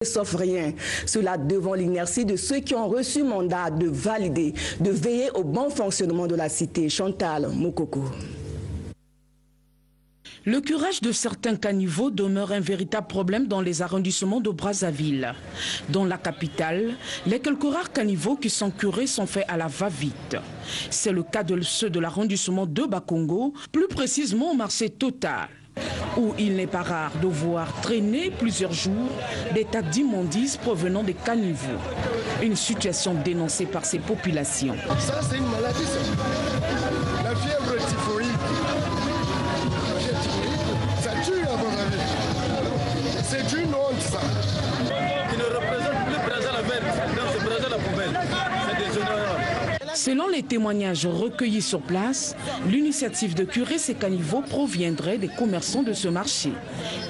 sauf rien. Cela devant l'inertie de ceux qui ont reçu mandat de valider, de veiller au bon fonctionnement de la cité. Chantal Mokoko. Le curage de certains caniveaux demeure un véritable problème dans les arrondissements de Brazzaville. Dans la capitale, les quelques rares caniveaux qui sont curés sont faits à la va-vite. C'est le cas de ceux de l'arrondissement de Bakongo, plus précisément au marché Total, où il n'est pas rare de voir traîner plusieurs jours des tas d'immondices provenant des caniveaux. Une situation dénoncée par ces populations. Ça, c'est une maladie, ça. La fièvre typhoïde. Ça tue, à mon avis. C'est une honte, ça. Qui ne représente plus Brazzaville, c'est Brazzaville la poubelle. C'est déshonorable. Selon les témoignages recueillis sur place, l'initiative de curer ces caniveaux proviendrait des commerçants de ce marché.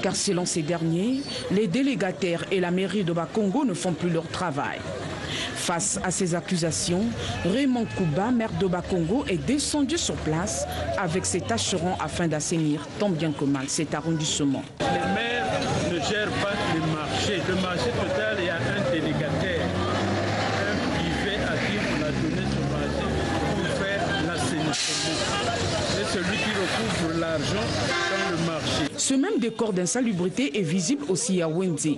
Car selon ces derniers, les délégataires et la mairie de Bakongo ne font plus leur travail. Face à ces accusations, Raymond Kouba, maire de Bakongo, est descendu sur place avec ses tâcherons afin d'assainir tant bien que mal cet arrondissement. Les maires ne gèrent pas le marché. Le marché Total, il y a un délégataire, un privé à qui on a donné ce marché pour faire l'assainissement. C'est celui qui recouvre l'argent dans le marché. Ce même décor d'insalubrité est visible aussi à Wenze.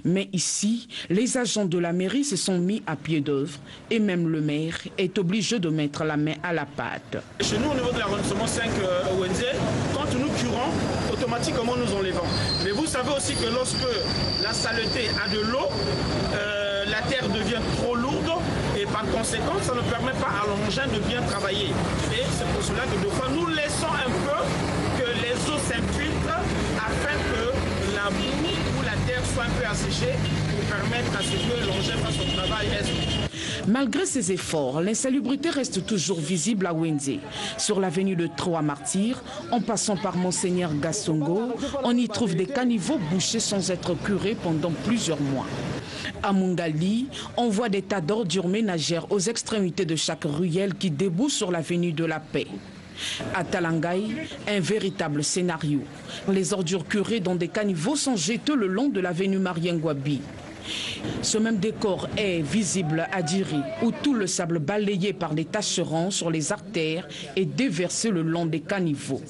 Mais ici, les agents de la mairie se sont mis à pied d'œuvre et même le maire est obligé de mettre la main à la pâte. Chez nous, au niveau de l'arrondissement 5 Wenze, quand nous curons, automatiquement nous enlevons. Mais vous savez aussi que lorsque la saleté a de l'eau, la terre devient trop lourde et par conséquent, ça ne permet pas à l'engin de bien travailler. Et c'est pour cela que des fois, nous laissons un peu que les eaux s'infiltrent afin que la boue ou la terre soit un peu asséchée pour permettre à ce que l'engin fasse son travail. Malgré ces efforts, l'insalubrité reste toujours visible à Wenze. Sur l'avenue de Trois Martyrs, en passant par Monseigneur Gassongo, on y trouve des caniveaux bouchés sans être curés pendant plusieurs mois. À Mungali, on voit des tas d'ordures ménagères aux extrémités de chaque ruelle qui débouche sur l'avenue de la Paix. À Talangaï, un véritable scénario. Les ordures curées dans des caniveaux sont jetées le long de l'avenue Mariengwabi. Ce même décor est visible à Diri, où tout le sable balayé par les tâcherons sur les artères est déversé le long des caniveaux.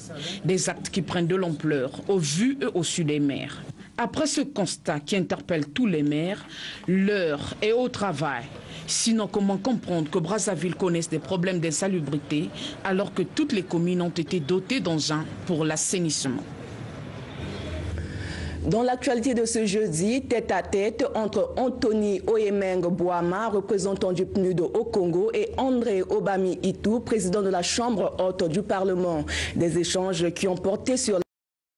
Des actes qui prennent de l'ampleur au vu et au su des maires. Après ce constat qui interpelle tous les maires, l'heure est au travail. Sinon, comment comprendre que Brazzaville connaisse des problèmes d'insalubrité alors que toutes les communes ont été dotées d'engins pour l'assainissement? Dans l'actualité de ce jeudi, tête-à-tête entre Anthony Oyemeng Boama, représentant du PNUD au Congo, et André Obami Itou, président de la Chambre haute du Parlement. Des échanges qui ont porté sur